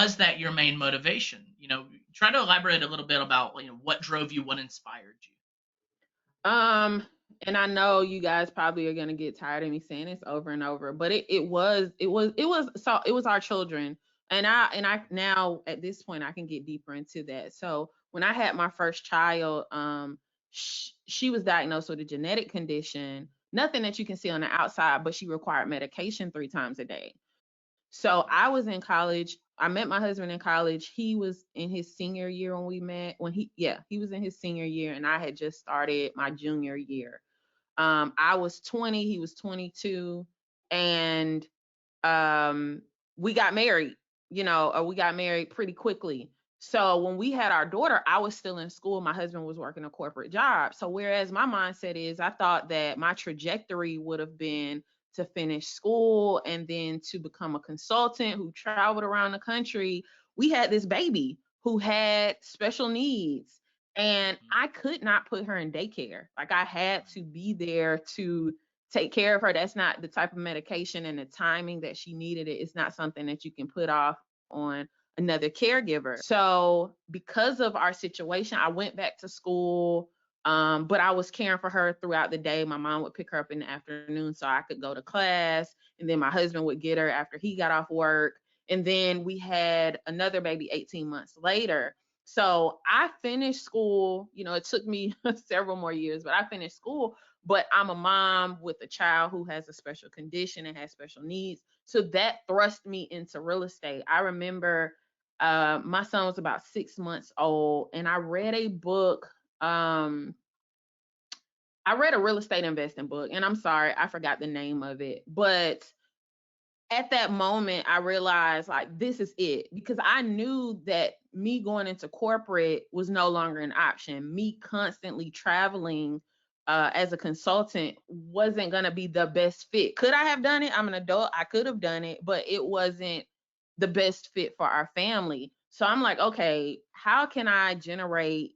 was that your main motivation? Try to elaborate a little bit about what drove you, what inspired you. Um, and I know you guys probably are gonna get tired of me saying this over and over, but it was our children. And I now at this point I can get deeper into that. So when I had my first child, she was diagnosed with a genetic condition, nothing that you can see on the outside, but she required medication 3 times a day. So I was in college. I met my husband in college. He was in his senior year when we met. He was in his senior year, and I had just started my junior year. I was 20, he was 22, and um, we got married. Or we got married pretty quickly. So when we had our daughter, I was still in school. My husband was working a corporate job. So whereas my mindset is, I thought that my trajectory would have been to finish school and then to become a consultant who traveled around the country. We had this baby who had special needs, and Mhm. I could not put her in daycare. Like, I had Right. to be there to take care of her. That's not the type of medication and the timing that she needed it. It's not something that you can put off on another caregiver. So because of our situation, I went back to school. But I was caring for her throughout the day. My mom would pick her up in the afternoon so I could go to class. And then my husband would get her after he got off work. And then we had another baby 18 months later. So I finished school. It took me several more years, but I finished school. But I'm a mom with a child who has a special condition and has special needs. So that thrust me into real estate. I remember my son was about 6 months old, and I read a book. I read a real estate investing book, and I'm sorry, I forgot the name of it. But at that moment, I realized, like, this is it, because I knew that me going into corporate was no longer an option. Me constantly traveling as a consultant wasn't going to be the best fit. Could I have done it? I'm an adult. I could have done it, but it wasn't the best fit for our family. So I'm like, okay, how can I generate,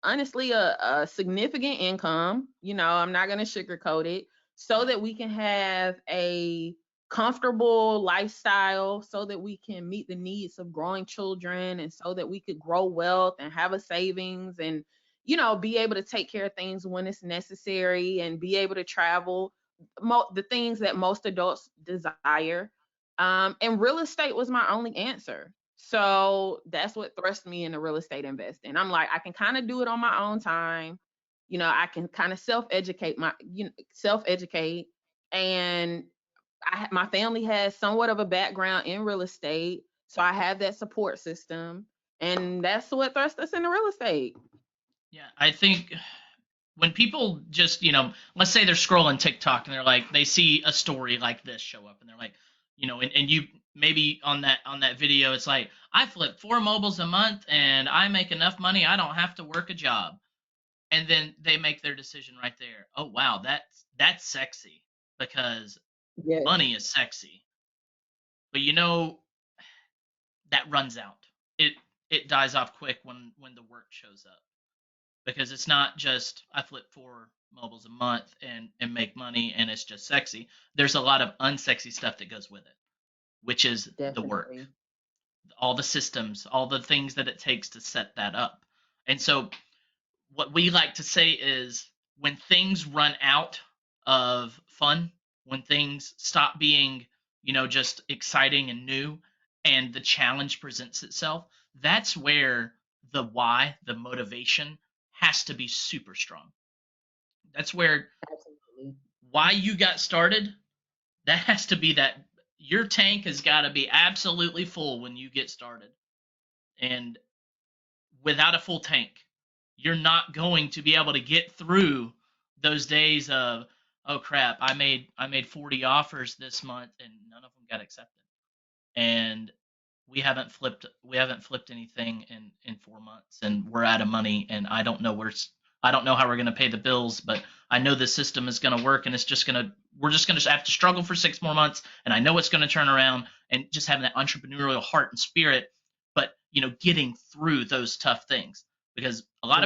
honestly, a significant income? I'm not going to sugarcoat it, so that we can have a comfortable lifestyle, so that we can meet the needs of growing children, and so that we could grow wealth and have a savings, and be able to take care of things when it's necessary, and be able to travel, the things that most adults desire. And real estate was my only answer. So that's what thrust me into real estate investing. I'm like, I can kind of do it on my own time. I can kind of self educate, and my family has somewhat of a background in real estate, so I have that support system, and that's what thrust us into real estate. Yeah, I think when people just, let's say they're scrolling TikTok and they're like, they see a story like this show up and they're like, and you maybe on that video, it's like, I flip 4 mobiles a month and I make enough money, I don't have to work a job. And then they make their decision right there. Oh wow, that's sexy because Yes, money is sexy. But that runs out. It dies off quick when the work shows up, because it's not just I flip 4 mobiles a month and make money and it's just sexy. There's a lot of unsexy stuff that goes with it, which is the work, definitely. all the systems, all the things that it takes to set that up. And so what we like to say is, when things run out of fun, when things stop being, just exciting and new, and the challenge presents itself, that's where the why, the motivation, has to be super strong. That's where Absolutely. why you got started, that has to be that your tank has got to be absolutely full when you get started. And without a full tank, you're not going to be able to get through those days of, oh crap, I made 40 offers this month and none of them got accepted. And we haven't flipped anything in 4 months and we're out of money and I don't know how we're going to pay the bills, but I know the system is going to work and we're just going to have to struggle for 6 more months, and I know it's going to turn around, and just having that entrepreneurial heart and spirit. But getting through those tough things, because Yes. a lot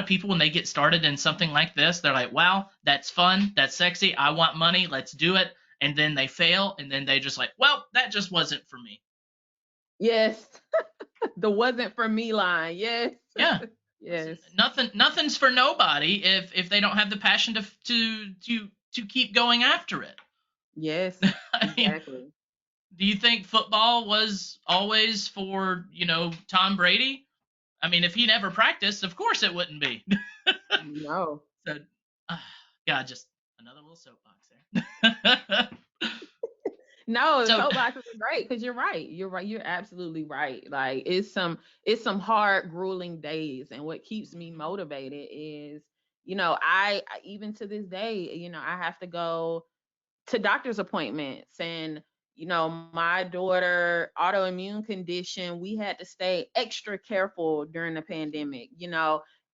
of people when they get started in something like this, they're like, wow, that's fun, that's sexy, I want money, let's do it. And then they fail, and then they just like, well, that just wasn't for me. Yes. The wasn't for me line. Yes. Yeah. Listen, Yes. nothing's for nobody if they don't have the passion to keep going after it. Yes. I mean, Exactly. do you think football was always for, Tom Brady? I mean, if he never practiced, of course it wouldn't be. No. So, uh, God, just another little soapbox there. No, the So, soapboxes are great because you're right. You're right. You're absolutely right. Like it's some hard, grueling days, and what keeps me mhm, motivated is, even to this day, I have to go to doctor's appointments, and my daughter autoimmune condition, we had to stay extra careful during the pandemic,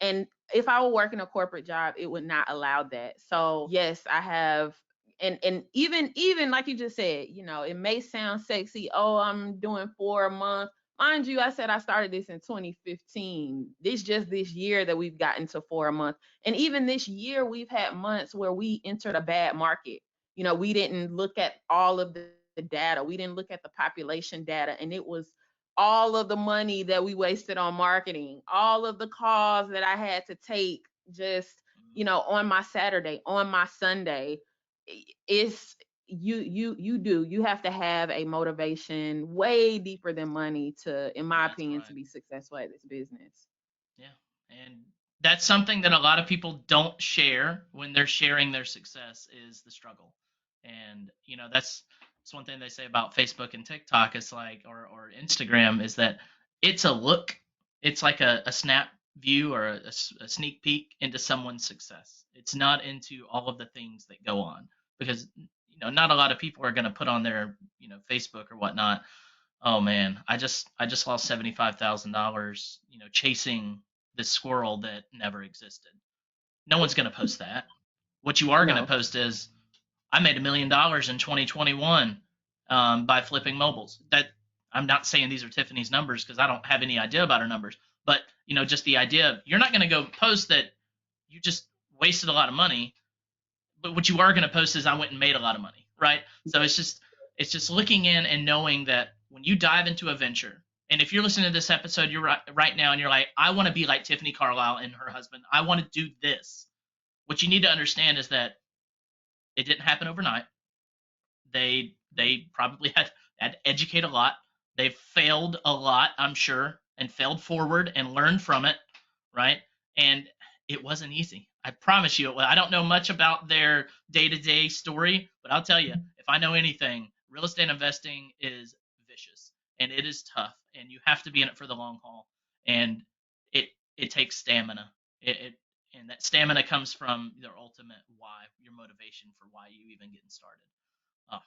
and if I were working a corporate job, it would not allow that. So yes, I have. And even like you just said, it may sound sexy. Oh, I'm doing 4 a month. Mind you, I said I started this in 2015. This year that we've gotten to 4 a month. And even this year, we've had months where we entered a bad market. We didn't look at all of the data. We didn't look at the population data. And it was all of the money that we wasted on marketing, all of the calls that I had to take just, on my Saturday, on my Sunday. It's you have to have a motivation way deeper than money to, in my that's opinion, to right. be successful at this business. Yeah. And that's something that a lot of people don't share when they're sharing their success is the struggle. And that's one thing they say about Facebook and TikTok is like or Instagram is that it's a look, it's like a snap view or a sneak peek into someone's success. It's not into all of the things that go on because not a lot of people are going to put on their Facebook or whatnot. Oh man, I just lost $75,000, chasing this squirrel that never existed. No one's gonna post that. What you are gonna No. post is I made $1 million in 2021 by flipping mobiles. That I'm not saying these are Tiffany's numbers because I don't have any idea about her numbers, but just the idea of you're not gonna go post that you just wasted a lot of money, but what you are going to post is I went and made a lot of money, right? So it's just looking in and knowing that when you dive into a venture, and if you're listening to this episode, you're right now, and you're like, I want to be like Tiffany Carlyle and her husband. I want to do this. What you need to understand is that it didn't happen overnight. They probably had to educate a lot. They failed a lot, I'm sure, and failed forward and learned from it, right? And it wasn't easy. I promise you. I don't know much about their day-to-day story, but I'll tell you, if I know anything, real estate investing is vicious and it is tough, and you have to be in it for the long haul. And it takes stamina. It and that stamina comes from your ultimate why, your motivation for why you even getting started. Oh,